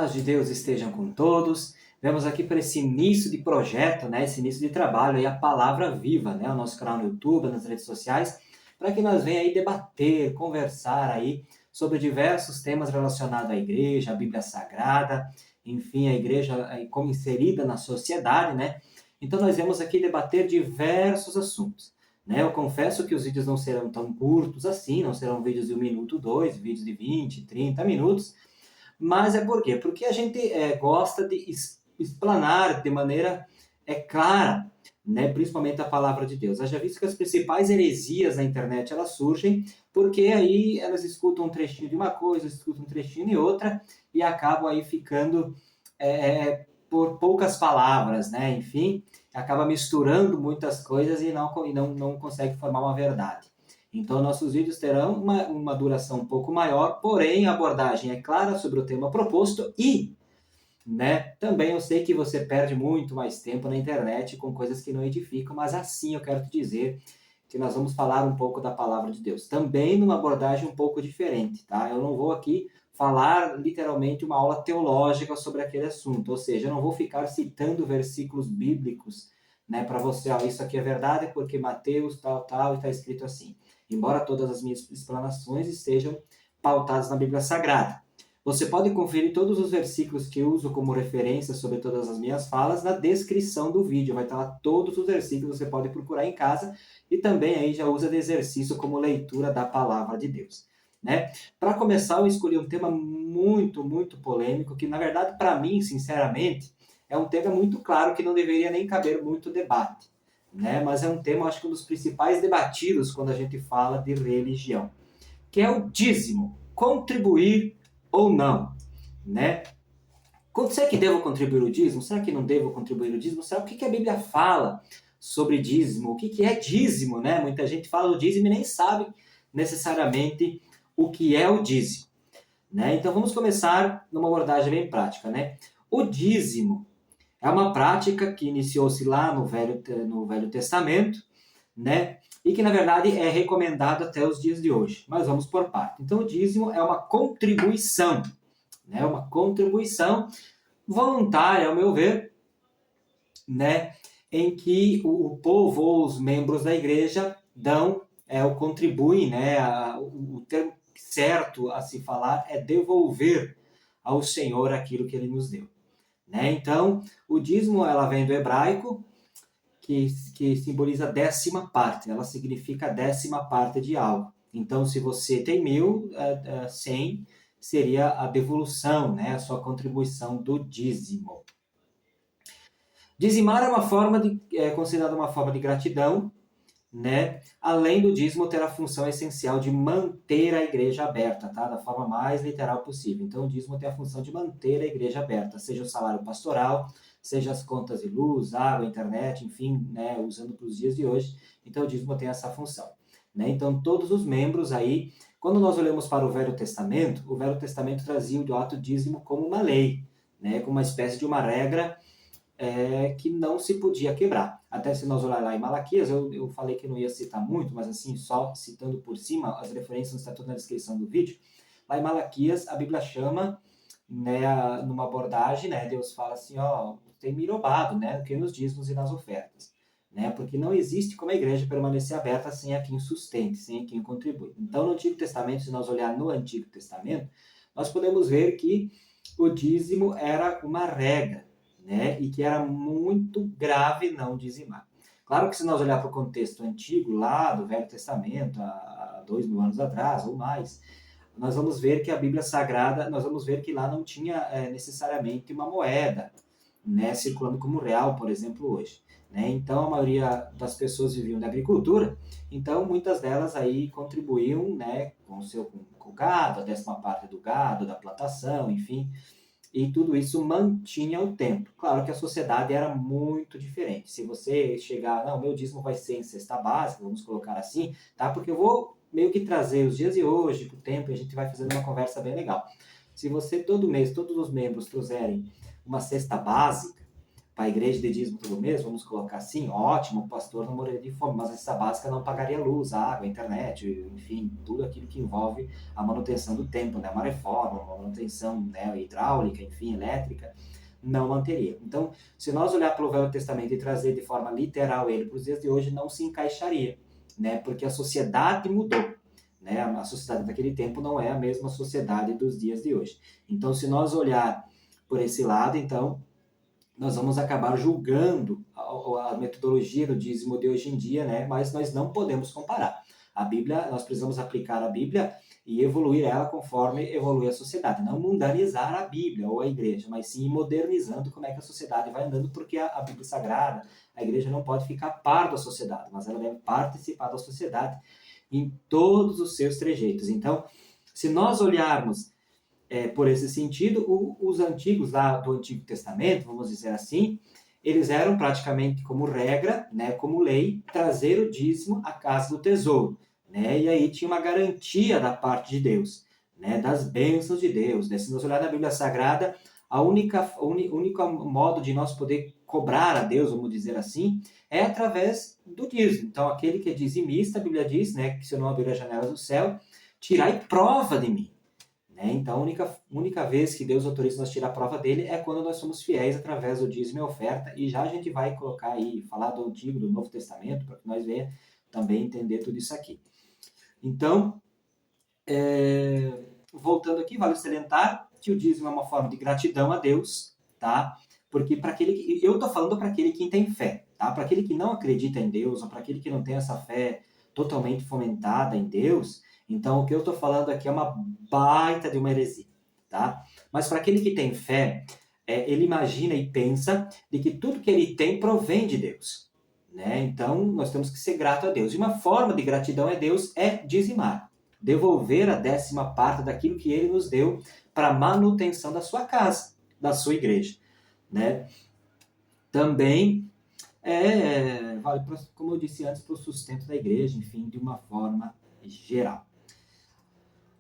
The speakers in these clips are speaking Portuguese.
Paz de Deus estejam com todos. Vemos aqui para esse início de projeto, né, esse início de trabalho, aí a Palavra Viva, né, o nosso canal no YouTube, nas redes sociais, para que nós venhamos aí debater, conversar aí sobre diversos temas relacionados à igreja, à Bíblia Sagrada, enfim, a igreja aí como inserida na sociedade, né? Então nós vamos aqui debater diversos assuntos, né? Eu confesso que os vídeos não serão tão curtos assim, não serão vídeos de 1 minuto, dois, vídeos de 20, 30 minutos, mas é por quê? Porque a gente gosta de explanar de maneira clara, né? Principalmente a palavra de Deus. Haja visto que as principais heresias na internet elas surgem porque aí elas escutam um trechinho de uma coisa, escutam um trechinho de outra e acabam aí ficando por poucas palavras, né? Enfim, acaba misturando muitas coisas e não consegue formar uma verdade. Então, nossos vídeos terão uma duração um pouco maior, porém a abordagem é clara sobre o tema proposto e, né, também eu sei que você perde muito mais tempo na internet com coisas que não edificam, mas assim eu quero te dizer que nós vamos falar um pouco da palavra de Deus. Também numa abordagem um pouco diferente, tá? Eu não vou aqui falar literalmente uma aula teológica sobre aquele assunto, ou seja, eu não vou ficar citando versículos bíblicos, né, para você, ó, isso aqui é verdade porque Mateus tal e está escrito assim. Embora todas as minhas explanações estejam pautadas na Bíblia Sagrada. Você pode conferir todos os versículos que eu uso como referência sobre todas as minhas falas na descrição do vídeo. Vai estar lá todos os versículos, você pode procurar em casa e também aí já usa de exercício como leitura da palavra de Deus, né? Para começar, eu escolhi um tema muito polêmico, que na verdade para mim, sinceramente, é um tema muito claro que não deveria nem caber muito debate, né? Mas é um tema, acho que um dos principais debatidos quando a gente fala de religião, que é o dízimo, contribuir ou não, né? Será que devo contribuir o dízimo? Será que não devo contribuir o dízimo? Será o que a Bíblia fala sobre dízimo? O que é dízimo, né? Muita gente fala o dízimo e nem sabe necessariamente o que é o dízimo, né? Então vamos começar numa abordagem bem prática, né? O dízimo é uma prática que iniciou-se lá no Velho Testamento, né? E que, na verdade, é recomendado até os dias de hoje. Mas vamos por parte. Então, o dízimo é uma contribuição, né? Uma contribuição voluntária, ao meu ver, né? Em que o povo ou os membros da igreja dão, ou contribuem, né? O termo certo a se falar é devolver ao Senhor aquilo que Ele nos deu, né? Então, o dízimo ela vem do hebraico, que simboliza décima parte, ela significa a décima parte de algo. Então, se você tem 1.000, 100 seria a devolução, né, a sua contribuição do dízimo. Dizimar é uma forma considerada uma forma de gratidão, né? Além do dízimo ter a função essencial de manter a igreja aberta, tá? Da forma mais literal possível. Então, o dízimo tem a função de manter a igreja aberta, seja o salário pastoral, seja as contas de luz, água, internet, enfim, né? Usando para os dias de hoje. Então, o dízimo tem essa função, né? Então, todos os membros aí, quando nós olhamos para o Velho Testamento trazia o ato dízimo como uma lei, né? Como uma espécie de uma regra que não se podia quebrar. Até se nós olhar lá em Malaquias, eu falei que não ia citar muito, mas assim, só citando por cima, as referências estão tudo na descrição do vídeo. Lá em Malaquias, a Bíblia chama, né, numa abordagem, né, Deus fala assim, ó, tem me roubado, né, que nos dízimos e nas ofertas, né, porque não existe como a igreja permanecer aberta sem a quem sustente, sem a quem contribui. Então, no Antigo Testamento, se nós olhar no Antigo Testamento, nós podemos ver que o dízimo era uma regra, né? E que era muito grave não dizimar. Claro que se nós olhar para o contexto antigo, lá do Velho Testamento, há 2.000 anos atrás ou mais, nós vamos ver que a Bíblia Sagrada, nós vamos ver que lá não tinha necessariamente uma moeda, né, circulando como real, por exemplo, hoje, né? Então a maioria das pessoas viviam da agricultura, então muitas delas aí contribuíam, né, com o gado, a décima parte do gado, da plantação, enfim, e tudo isso mantinha o tempo. Claro que a sociedade era muito diferente. Se você chegar, não, meu dízimo vai ser em cesta básica, vamos colocar assim, tá? Porque eu vou meio que trazer os dias de hoje para o tempo e a gente vai fazendo uma conversa bem legal. Se você todo mês, todos os membros trouxerem uma cesta básica, para a igreja de dízimo todo mês, vamos colocar assim, ótimo, o pastor não morreria de fome, mas a cesta básica não pagaria luz, água, internet, enfim, tudo aquilo que envolve a manutenção do templo, né? Uma reforma, uma manutenção, né, hidráulica, enfim, elétrica, não manteria. Então, se nós olhar para o Velho Testamento e trazer de forma literal ele para os dias de hoje, não se encaixaria, né? Porque a sociedade mudou. Né? A sociedade daquele tempo não é a mesma sociedade dos dias de hoje. Então, se nós olhar por esse lado, então, nós vamos acabar julgando a metodologia do dízimo de hoje em dia, né? Mas nós não podemos comparar. A Bíblia, nós precisamos aplicar a Bíblia e evoluir ela conforme evolui a sociedade. Não mundanizar a Bíblia ou a igreja, mas sim modernizando como é que a sociedade vai andando, porque a Bíblia é sagrada, a igreja não pode ficar a par da sociedade, mas ela deve participar da sociedade em todos os seus trejeitos. Então, se nós olharmos por esse sentido, os antigos lá do Antigo Testamento, vamos dizer assim, eles eram praticamente como regra, né, como lei, trazer o dízimo à casa do tesouro. Né? E aí tinha uma garantia da parte de Deus, né, das bênçãos de Deus. Né? Se nós olharmos na Bíblia Sagrada, o único modo de nós poder cobrar a Deus, vamos dizer assim, é através do dízimo. Então, aquele que é dizimista, a Bíblia diz, né, que se eu não abrir as janelas do céu, tirai prova de mim. Né? Então, a única vez que Deus autoriza nós tirar a prova dele é quando nós somos fiéis através do dízimo e oferta. E já a gente vai colocar aí, falar do Antigo, do Novo Testamento, para que nós venhamos também entender tudo isso aqui. Então, voltando aqui, vale salientar que o dízimo é uma forma de gratidão a Deus, tá? Porque para aquele que, eu estou falando para aquele que tem fé, tá? Para aquele que não acredita em Deus, ou para aquele que não tem essa fé totalmente fomentada em Deus, então o que eu estou falando aqui é uma baita de uma heresia, tá? Mas para aquele que tem fé, ele imagina e pensa de que tudo que ele tem provém de Deus, né? Então nós temos que ser grato a Deus. E uma forma de gratidão a Deus é dizimar, devolver a 10ª parte daquilo que ele nos deu para a manutenção da sua casa, da sua igreja, né? Também vale, como eu disse antes, para o sustento da igreja, enfim, de uma forma geral.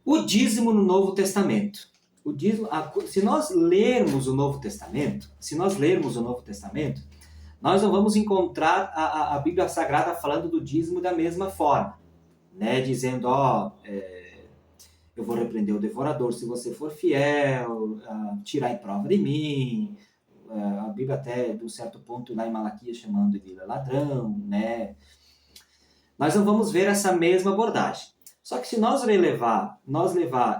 O dízimo no Novo Testamento. O dízimo, se nós lermos o Novo Testamento, nós não vamos encontrar a Bíblia Sagrada falando do dízimo da mesma forma, né? Dizendo, eu vou repreender o devorador se você for fiel, tirar em prova de mim. A Bíblia até, de um certo ponto, lá em Malaquias, chamando de ladrão, né? Nós não vamos ver essa mesma abordagem. Só que se nós levar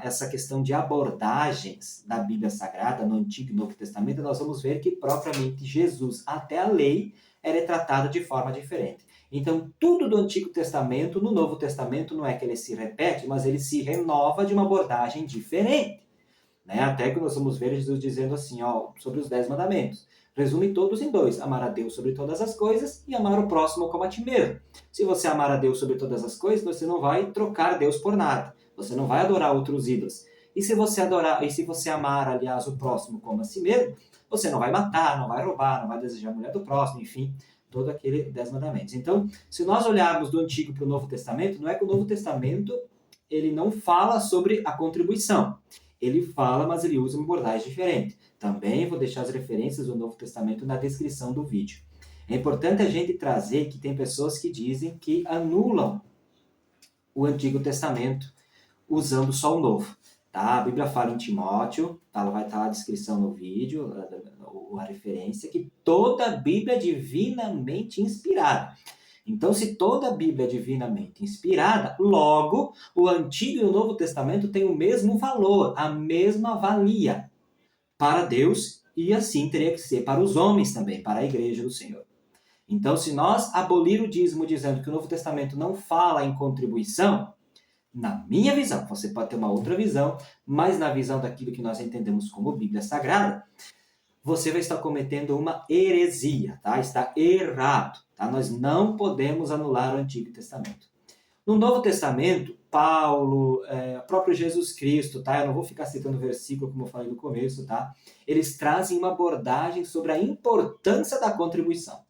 essa questão de abordagens da Bíblia Sagrada, no Antigo e Novo Testamento, nós vamos ver que propriamente Jesus, até a lei, era tratada de forma diferente. Então, tudo do Antigo Testamento, no Novo Testamento, não é que ele se repete, mas ele se renova de uma abordagem diferente. Né? Até que nós vamos ver Jesus dizendo assim, sobre os 10 mandamentos. Resume todos em 2, amar a Deus sobre todas as coisas e amar o próximo como a ti mesmo. Se você amar a Deus sobre todas as coisas, você não vai trocar Deus por nada. Você não vai adorar outros ídolos. E se você amar, aliás, o próximo como a si mesmo, você não vai matar, não vai roubar, não vai desejar a mulher do próximo, enfim, todo aquele 10 mandamentos. Então, se nós olharmos do Antigo para o Novo Testamento, não é que o Novo Testamento ele não fala sobre a contribuição. Ele fala, mas ele usa uma abordagem diferente. Também vou deixar as referências do Novo Testamento na descrição do vídeo. É importante a gente trazer que tem pessoas que dizem que anulam o Antigo Testamento usando só o Novo. Tá? A Bíblia fala em Timóteo, ela vai estar na descrição no vídeo, a referência, que toda a Bíblia é divinamente inspirada. Então, se toda a Bíblia é divinamente inspirada, logo, o Antigo e o Novo Testamento têm o mesmo valor, a mesma valia para Deus e assim teria que ser para os homens também, para a igreja do Senhor. Então, se nós abolir o dízimo dizendo que o Novo Testamento não fala em contribuição, na minha visão, você pode ter uma outra visão, mas na visão daquilo que nós entendemos como Bíblia Sagrada, você vai estar cometendo uma heresia, tá? Está errado, tá? Nós não podemos anular o Antigo Testamento. No Novo Testamento, Paulo, próprio Jesus Cristo, tá? Eu não vou ficar citando o versículo como eu falei no começo, tá? Eles trazem uma abordagem sobre a importância da contribuição.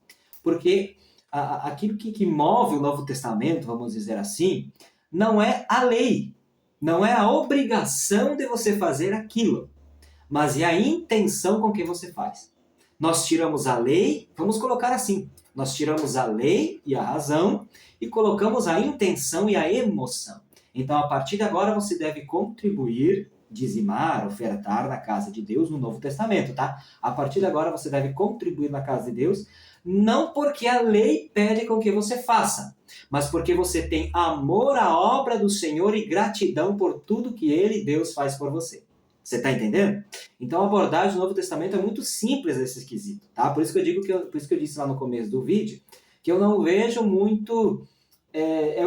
Porque aquilo que move o Novo Testamento, vamos dizer assim, não é a lei, não é a obrigação de você fazer aquilo, mas é a intenção com que você faz. Nós tiramos a lei, vamos colocar assim, nós tiramos a lei e a razão e colocamos a intenção e a emoção. Então, a partir de agora, você deve contribuir, dizimar, ofertar na casa de Deus no Novo Testamento, tá? A partir de agora, você deve contribuir na casa de Deus, não porque a lei pede com que você faça, mas porque você tem amor à obra do Senhor e gratidão por tudo que Ele, Deus, faz por você. Você está entendendo? Então a abordagem do Novo Testamento é muito simples nesse quesito, tá? Por isso que eu digo por isso que eu disse lá no começo do vídeo que eu não vejo muito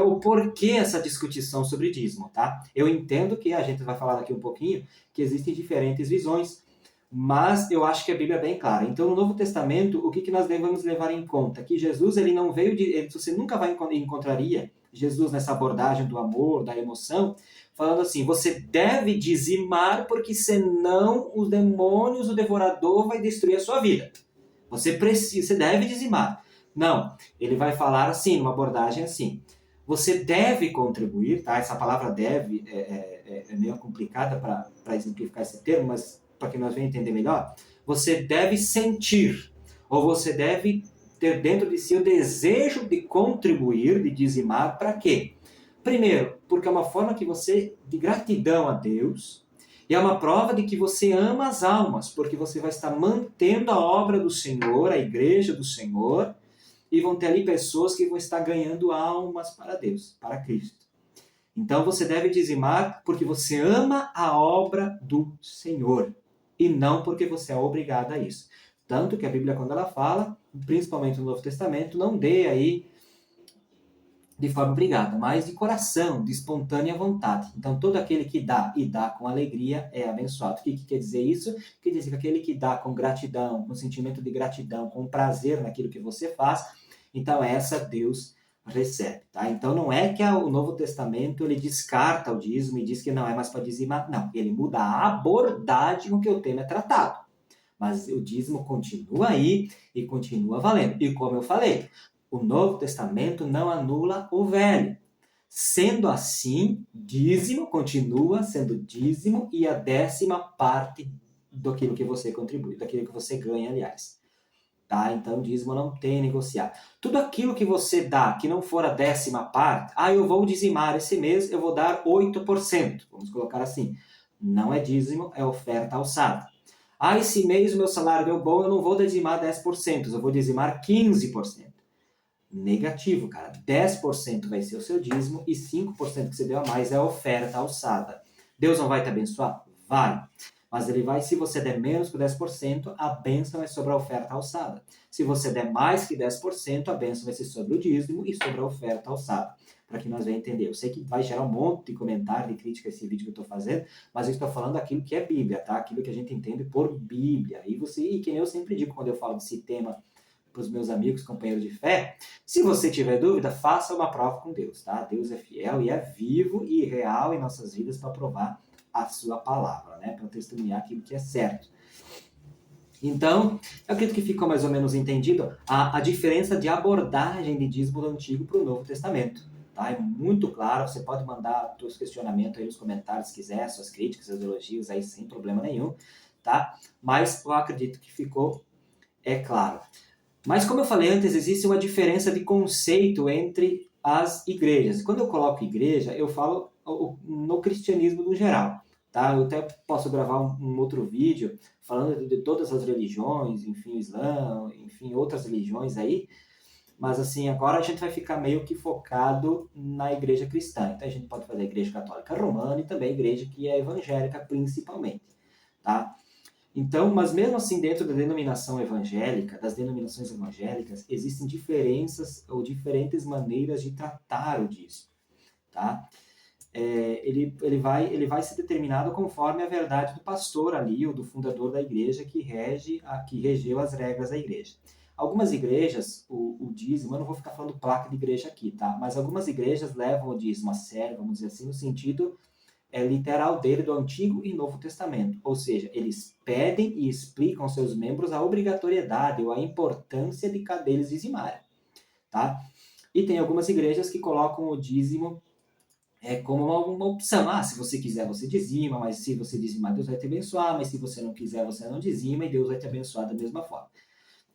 o porquê essa discussão sobre dízimo, tá? Eu entendo que a gente vai falar daqui um pouquinho que existem diferentes visões, mas eu acho que a Bíblia é bem clara. Então no Novo Testamento o que nós devemos levar em conta? Que Jesus ele não veio você nunca encontraria Jesus nessa abordagem do amor, da emoção, falando assim, você deve dizimar porque senão os demônios, o devorador vai destruir a sua vida. Você deve dizimar. Não, ele vai falar assim, uma abordagem assim. Você deve contribuir, tá? Essa palavra deve é meio complicada para exemplificar esse termo, mas para que nós venhamos entender melhor, você deve sentir, ou você deve ter dentro de si o desejo de contribuir, de dizimar, para quê? Primeiro, porque é uma forma que você de gratidão a Deus e é uma prova de que você ama as almas, porque você vai estar mantendo a obra do Senhor, a igreja do Senhor, e vão ter ali pessoas que vão estar ganhando almas para Deus, para Cristo. Então você deve dizimar porque você ama a obra do Senhor e não porque você é obrigado a isso. Tanto que a Bíblia, quando ela fala, principalmente no Novo Testamento, não dê aí de forma obrigada, mas de coração, de espontânea vontade. Então, todo aquele que dá e dá com alegria é abençoado. O que quer dizer isso? Quer dizer que aquele que dá com gratidão, com sentimento de gratidão, com prazer naquilo que você faz, então essa Deus recebe. Tá? Então, não é que o Novo Testamento ele descarta o dízimo e diz que não é mais para dizimar. Não, ele muda a abordagem com que o tema é tratado. Mas o dízimo continua aí e continua valendo. E como eu falei, o Novo Testamento não anula o Velho. Sendo assim, dízimo continua sendo dízimo e a 10ª parte daquilo que você contribui, daquilo que você ganha, aliás. Tá? Então, dízimo não tem negociar. Tudo aquilo que você dá, que não for a 10ª parte, eu vou dizimar esse mês, eu vou dar 8%. Vamos colocar assim. Não é dízimo, é oferta alçada. Esse mês o meu salário deu bom, eu não vou dizimar 10%, eu vou dizimar 15%. Negativo, cara. 10% vai ser o seu dízimo e 5% que você deu a mais é a oferta alçada. Deus não vai te abençoar? Vai. Mas ele vai, se você der menos que 10%, a bênção é sobre a oferta alçada. Se você der mais que 10%, a bênção vai ser sobre o dízimo e sobre a oferta alçada. Para que nós venhamos entender. Eu sei que vai gerar um monte de comentário, de crítica a esse vídeo que eu estou fazendo, mas eu estou falando aquilo que é Bíblia, tá? Aquilo que a gente entende por Bíblia. E que eu sempre digo quando eu falo desse tema para os meus amigos, companheiros de fé, se você tiver dúvida, faça uma prova com Deus, tá? Deus é fiel e é vivo e real em nossas vidas para provar a sua palavra, né? Para testemunhar aquilo que é certo. Então, eu acredito que ficou mais ou menos entendido a diferença de abordagem de dízimo do Antigo para o Novo Testamento. Tá? É muito claro, você pode mandar seus questionamentos aí nos comentários se quiser, suas críticas, seus elogios aí sem problema nenhum, tá? Mas eu acredito que ficou claro. Mas como eu falei antes, existe uma diferença de conceito entre as igrejas. Quando eu coloco igreja, eu falo no cristianismo no geral. Tá? Eu até posso gravar um outro vídeo falando de todas as religiões, enfim, o Islã, enfim, outras religiões aí. Mas assim, agora a gente vai ficar meio que focado na igreja cristã. Então a gente pode fazer a igreja católica romana e também a igreja que é evangélica principalmente. Tá? Então, mas mesmo assim, dentro da denominação evangélica, das denominações evangélicas, existem diferenças ou diferentes maneiras de tratar o dízimo, tá? Ele vai ser determinado conforme a verdade do pastor ali, ou do fundador da igreja que regeu as regras da igreja. Algumas igrejas, o dízimo, eu não vou ficar falando placa de igreja aqui, tá? Mas algumas igrejas levam o dízimo a sério, vamos dizer assim, no sentido literal dele do Antigo e Novo Testamento. Ou seja, eles pedem e explicam aos seus membros a obrigatoriedade ou a importância de cada eles dizimarem. Tá? E tem algumas igrejas que colocam o dízimo é como uma opção. Se você quiser, você dizima, mas se você dizimar, Deus vai te abençoar, mas se você não quiser, você não dizima e Deus vai te abençoar da mesma forma.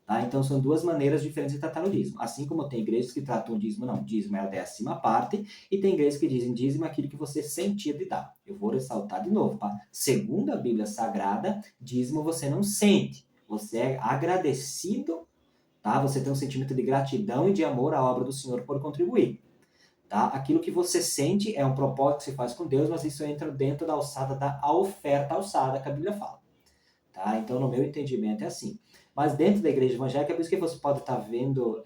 Tá? Então, são duas maneiras diferentes de tratar o dízimo. Assim como tem igrejas que tratam o dízimo, não, dízimo é a 10ª parte, e tem igrejas que dizem dízimo é aquilo que você sentia de dar. Eu vou ressaltar de novo, tá? Segundo a Bíblia Sagrada, dízimo você não sente, você é agradecido, tá? Você tem um sentimento de gratidão e de amor à obra do Senhor por contribuir. Tá? Aquilo que você sente é um propósito que você faz com Deus, mas isso entra dentro da alçada da oferta alçada que a Bíblia fala. Tá? Então, no meu entendimento, é assim. Mas dentro da igreja evangélica, é por isso que você pode estar vendo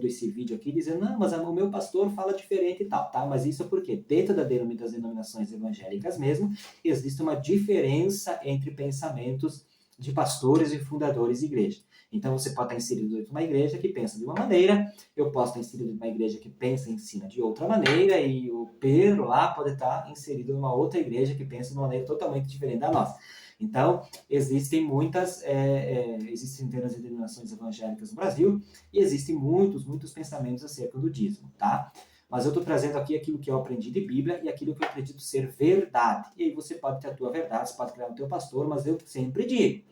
esse vídeo aqui, dizendo, não, mas o meu pastor fala diferente e tal, tá? Mas isso é porque dentro das denominações evangélicas mesmo, existe uma diferença entre pensamentos de pastores e fundadores de igreja. Então, você pode estar inserido dentro de uma igreja que pensa de uma maneira, eu posso estar inserido em uma igreja que pensa e ensina de outra maneira, e o Pedro lá pode estar inserido em uma outra igreja que pensa de uma maneira totalmente diferente da nossa. Então, existem centenas de denominações evangélicas no Brasil e existem muitos pensamentos acerca do dízimo, tá? Mas eu estou trazendo aqui aquilo que eu aprendi de Bíblia e aquilo que eu acredito ser verdade. E aí você pode ter a tua verdade, você pode criar o teu pastor, mas eu sempre digo,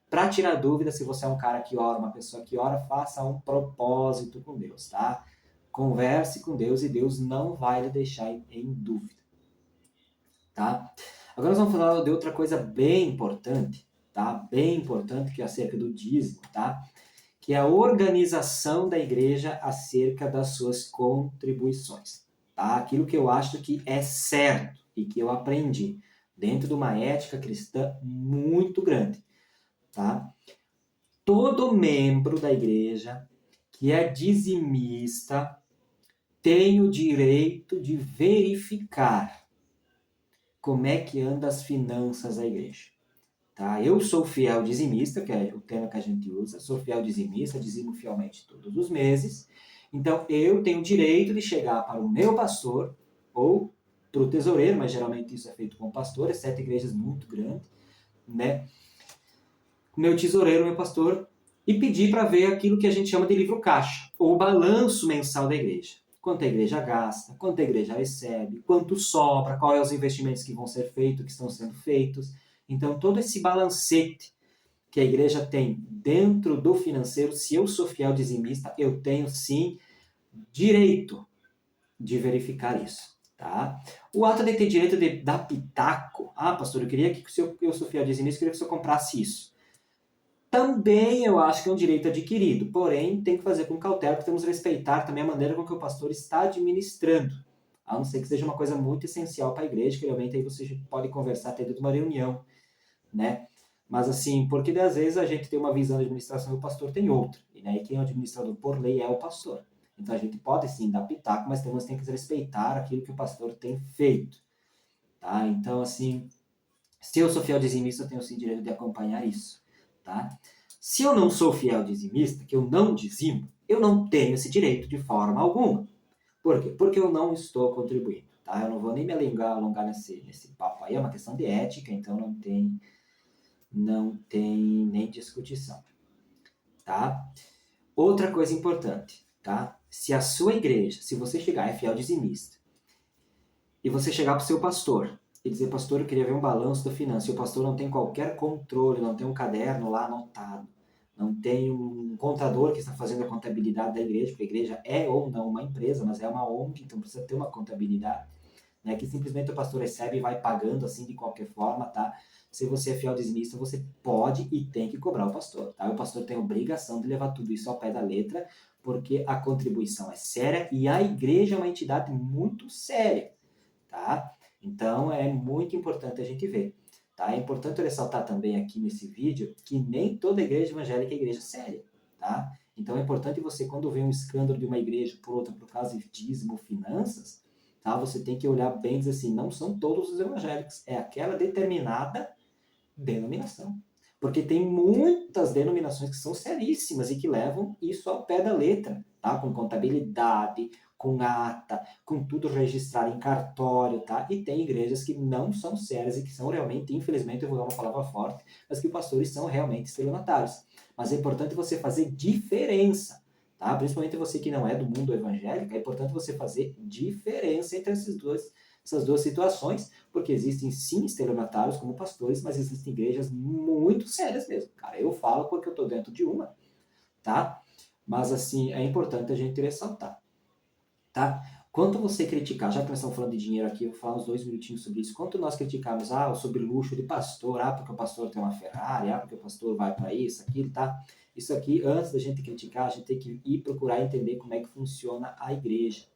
para tirar dúvida, se você é um cara que ora, uma pessoa que ora, faça um propósito com Deus, tá? Converse com Deus e Deus não vai lhe deixar em dúvida, tá? Agora nós vamos falar de outra coisa bem importante, tá? Bem importante, que é acerca do dízimo, tá? Que é a organização da igreja acerca das suas contribuições, tá? Aquilo que eu acho que é certo e que eu aprendi dentro de uma ética cristã muito grande, tá? Todo membro da igreja que é dizimista tem o direito de verificar como é que anda as finanças da igreja. Tá? Eu sou fiel dizimista, que é o tema que a gente usa, sou fiel dizimista, dizimo fielmente todos os meses. Então, eu tenho o direito de chegar para o meu pastor ou para o tesoureiro, mas geralmente isso é feito com o pastor, exceto igrejas muito grandes, né? O meu tesoureiro, meu pastor, e pedir para ver aquilo que a gente chama de livro caixa, ou balanço mensal da igreja. Quanto a igreja gasta, quanto a igreja recebe, quanto sobra, quais são os investimentos que vão ser feitos, que estão sendo feitos. Então, todo esse balancete que a igreja tem dentro do financeiro, se eu sou fiel dizimista, eu tenho sim direito de verificar isso. Tá? O ato de ter direito de dar pitaco, pastor, eu queria que se eu sou fiel dizimista, eu queria que o senhor comprasse isso. Também eu acho que é um direito adquirido, porém tem que fazer com cautela, porque temos que respeitar também a maneira com que o pastor está administrando. A não ser que seja uma coisa muito essencial para a igreja, que realmente aí você pode conversar até dentro de uma reunião, né? Mas assim, porque às vezes a gente tem uma visão de administração e o pastor tem outra. E né, quem é o administrador por lei é o pastor. Então a gente pode sim dar pitaco, mas temos que respeitar aquilo que o pastor tem feito. Tá? Então, assim, se eu sou fiel dizimista, eu tenho sim direito de acompanhar isso. Tá? Se eu não sou fiel dizimista, que eu não dizimo, eu não tenho esse direito de forma alguma. Por quê? Porque eu não estou contribuindo. Tá? Eu não vou nem me alongar nesse papo aí, é uma questão de ética, então não tem nem discussão, tá? Outra coisa importante, tá? Se a sua igreja, se você chegar, é fiel dizimista, e você chegar para o seu pastor e dizer, pastor, eu queria ver um balanço da finança, e o pastor não tem qualquer controle, não tem um caderno lá anotado, não tem um contador que está fazendo a contabilidade da igreja, porque a igreja é ou não uma empresa, mas é uma ONG, então precisa ter uma contabilidade, né, que simplesmente o pastor recebe e vai pagando assim de qualquer forma, tá? Se você é fiel dizimista, você pode e tem que cobrar o pastor, tá? O pastor tem a obrigação de levar tudo isso ao pé da letra, porque a contribuição é séria e a igreja é uma entidade muito séria, tá? Então é muito importante a gente ver, tá? É importante ressaltar também aqui nesse vídeo que nem toda igreja evangélica é igreja séria, tá? Então é importante você, quando vê um escândalo de uma igreja por outra, por causa de dízimo, finanças, tá? Você tem que olhar bem e dizer assim, não são todos os evangélicos, é aquela determinada denominação. Porque tem muitas denominações que são seríssimas e que levam isso ao pé da letra, tá? Com contabilidade, com ata, com tudo registrado em cartório, tá? E tem igrejas que não são sérias e que são realmente, infelizmente, eu vou dar uma palavra forte, mas que os pastores são realmente estelionatários. Mas é importante você fazer diferença, tá? Principalmente você que não é do mundo evangélico, é importante você fazer diferença entre essas duas situações, porque existem sim estelionatários como pastores, mas existem igrejas muito sérias mesmo, cara. Eu falo porque eu estou dentro de uma, tá? Mas assim, é importante a gente ressaltar, tá? Quanto você criticar, já que nós estamos falando de dinheiro aqui, eu vou falar uns 2 minutinhos sobre isso. Quanto nós criticamos, sobre luxo de pastor, porque o pastor tem uma Ferrari, porque o pastor vai para isso, aquilo, tá? Isso aqui, antes da gente criticar, a gente tem que ir procurar entender como é que funciona a igreja,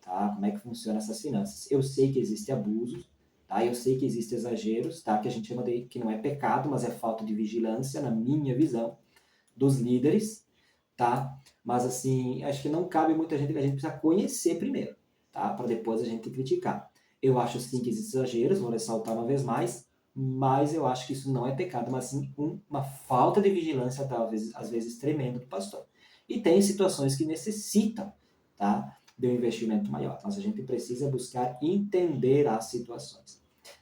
tá? Como é que funciona essas finanças. Eu sei que existem abusos, tá? Eu sei que existem exageros, tá? Que a gente chama de, que não é pecado, mas é falta de vigilância, na minha visão, dos líderes, tá? Mas assim, acho que não cabe muita gente, a gente precisa conhecer primeiro, tá? Para depois a gente criticar. Eu acho sim que existem exageros, vou ressaltar uma vez mais, mas eu acho que isso não é pecado, mas sim uma falta de vigilância, talvez, às vezes tremenda do pastor. E tem situações que necessitam, tá? De um investimento maior. Mas a gente precisa buscar entender as situações,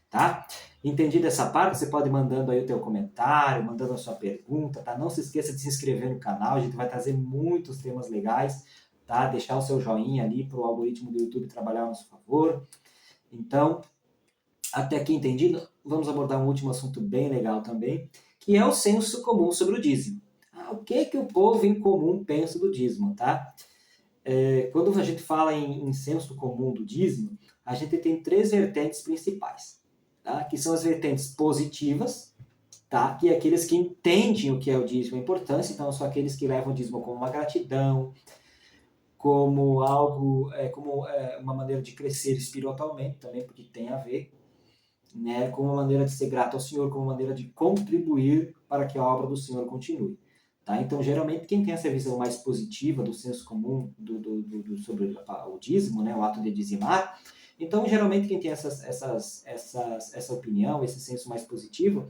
tá? Entendido essa parte, você pode ir mandando aí o teu comentário, mandando a sua pergunta, tá? Não se esqueça de se inscrever no canal, a gente vai trazer muitos temas legais, tá? Deixar o seu joinha ali para o algoritmo do YouTube trabalhar a nosso favor. Então, até aqui entendido, vamos abordar um último assunto bem legal também, que é o senso comum sobre o dízimo. O que o povo em comum pensa do dízimo, tá? Quando a gente fala em senso comum do dízimo, a gente tem 3 vertentes principais, tá? Que são as vertentes positivas, tá? Que é aqueles que entendem o que é o dízimo, a importância, então são aqueles que levam o dízimo como uma gratidão, como algo, como uma maneira de crescer espiritualmente também, porque tem a ver, né? Como uma maneira de ser grato ao Senhor, como uma maneira de contribuir para que a obra do Senhor continue. Tá? Então, geralmente, quem tem essa visão mais positiva do senso comum sobre o dízimo, né, o ato de dizimar, então, geralmente, quem tem essa opinião, esse senso mais positivo,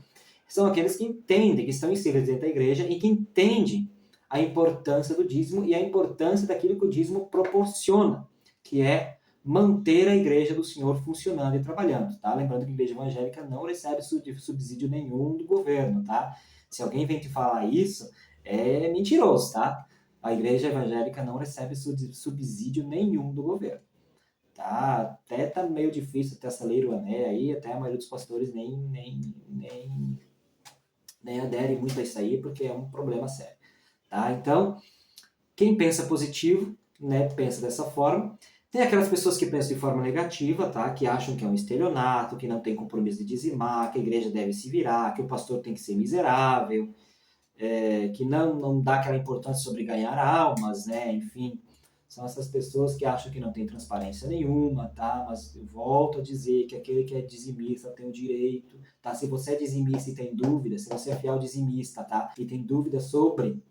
são aqueles que entendem, que estão inseridos dentro da igreja e que entendem a importância do dízimo e a importância daquilo que o dízimo proporciona, que é manter a igreja do Senhor funcionando e trabalhando, tá? Lembrando que a igreja evangélica não recebe subsídio nenhum do governo, tá? Se alguém vem te falar isso, é mentiroso, tá? A igreja evangélica não recebe subsídio nenhum do governo, tá? Até tá meio difícil ter essa lei Rouanet aí, até a maioria dos pastores nem adere muito a isso aí, porque é um problema sério, tá? Então, quem pensa positivo, né, pensa dessa forma. Tem aquelas pessoas que pensam de forma negativa, tá? Que acham que é um estelionato, que não tem compromisso de dizimar, que a igreja deve se virar, que o pastor tem que ser miserável, que não dá aquela importância sobre ganhar almas, né? Enfim, são essas pessoas que acham que não tem transparência nenhuma, tá? Mas eu volto a dizer que aquele que é dizimista tem o direito, tá? Se você é dizimista e tem dúvida, se você é fiel dizimista, tá? E tem dúvida sobre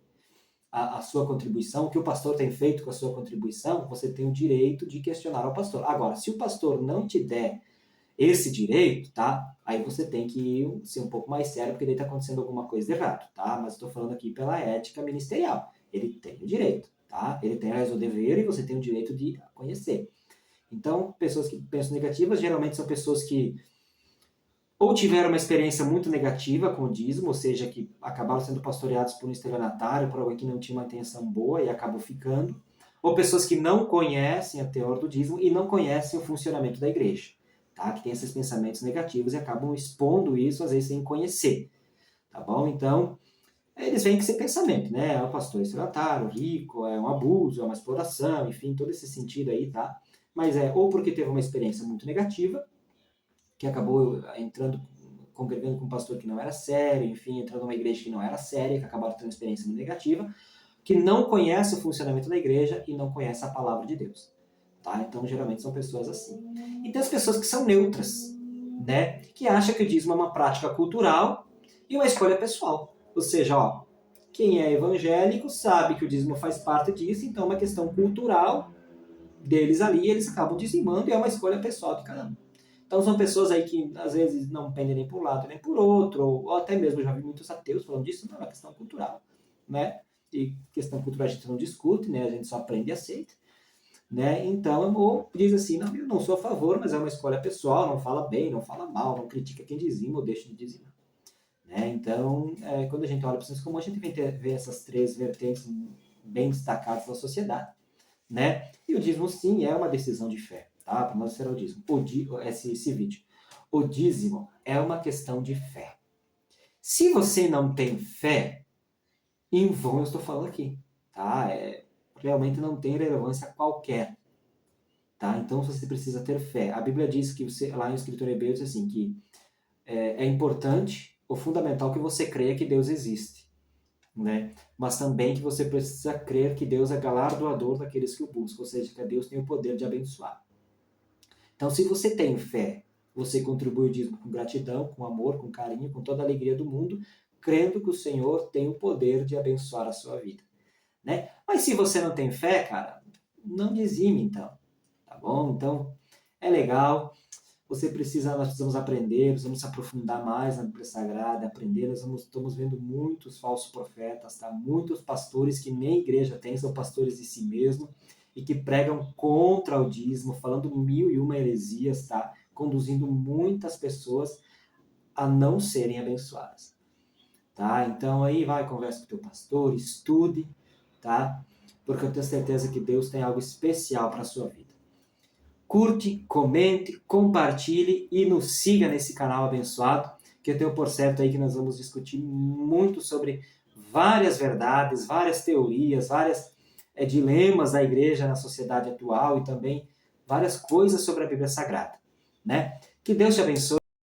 a sua contribuição, o que o pastor tem feito com a sua contribuição, você tem o direito de questionar ao pastor. Agora, se o pastor não te der esse direito, tá? Aí você tem que ser um pouco mais sério, porque daí está acontecendo alguma coisa de errado, tá? Mas estou falando aqui pela ética ministerial. Ele tem o direito, tá? Ele tem, aliás, o dever e você tem o direito de conhecer. Então, pessoas que pensam negativas geralmente são pessoas que ou tiveram uma experiência muito negativa com o dízimo, ou seja, que acabaram sendo pastoreados por um estelionatário, por alguém que não tinha uma intenção boa e acabou ficando, ou pessoas que não conhecem a teoria do dízimo e não conhecem o funcionamento da igreja, tá? Que tem esses pensamentos negativos e acabam expondo isso, às vezes, sem conhecer, tá bom? Então, eles vêm com esse pensamento, né? É um pastor estelionatário, rico, é um abuso, é uma exploração, enfim, todo esse sentido aí, tá? Mas é ou porque teve uma experiência muito negativa, que acabou entrando, congregando com um pastor que não era sério, enfim, entrando numa igreja que não era séria, que acabaram tendo uma experiência muito negativa, que não conhece o funcionamento da igreja e não conhece a palavra de Deus. Tá? Então, geralmente são pessoas assim. E tem as pessoas que são neutras, né? Que acham que o dízimo é uma prática cultural e uma escolha pessoal. Ou seja, ó, quem é evangélico sabe que o dízimo faz parte disso, então é uma questão cultural deles ali, eles acabam dizimando e é uma escolha pessoal de cada um. Então são pessoas aí que às vezes não pendem nem por um lado nem por outro, ou até mesmo já vi muitos ateus falando disso, não é uma questão cultural, né? E questão cultural a gente não discute, né? A gente só aprende e aceita, né? Então, ou diz assim, não, eu não sou a favor, mas é uma escolha pessoal, não fala bem, não fala mal, não critica quem dizima ou deixa de dizimar. Né? Então, quando a gente olha para o senso comum, a gente vê essas 3 vertentes bem destacados da sociedade, né? E o dízimo, sim, é uma decisão de fé, tá? Para nós será o dízimo. Esse vídeo. O dízimo é uma questão de fé. Se você não tem fé, em vão eu estou falando aqui, tá? Realmente não tem relevância qualquer, tá? Então você precisa ter fé. A Bíblia diz que lá em Escritura Hebreus diz assim, que é importante, ou fundamental, que você creia que Deus existe, né? Mas também que você precisa crer que Deus é galardoador daqueles que o buscam, ou seja, que Deus tem o poder de abençoar. Então, se você tem fé, você contribui o dízimo com gratidão, com amor, com carinho, com toda a alegria do mundo, crendo que o Senhor tem o poder de abençoar a sua vida, né? Mas se você não tem fé, cara, não dizime então, tá bom? Então, é legal. Nós precisamos aprender, precisamos se aprofundar mais na Bíblia Sagrada, aprender. Estamos vendo muitos falsos profetas, tá? Muitos pastores que nem igreja tem, são pastores de si mesmo e que pregam contra o dízimo, falando 1001 heresias, tá? Conduzindo muitas pessoas a não serem abençoadas, tá? Então aí vai, conversa com o teu pastor, estude, tá? Porque eu tenho certeza que Deus tem algo especial para a sua vida. Curte, comente, compartilhe e nos siga nesse canal abençoado, que eu tenho por certo aí que nós vamos discutir muito sobre várias verdades, várias teorias, vários dilemas da igreja na sociedade atual e também várias coisas sobre a Bíblia Sagrada, né? Que Deus te abençoe.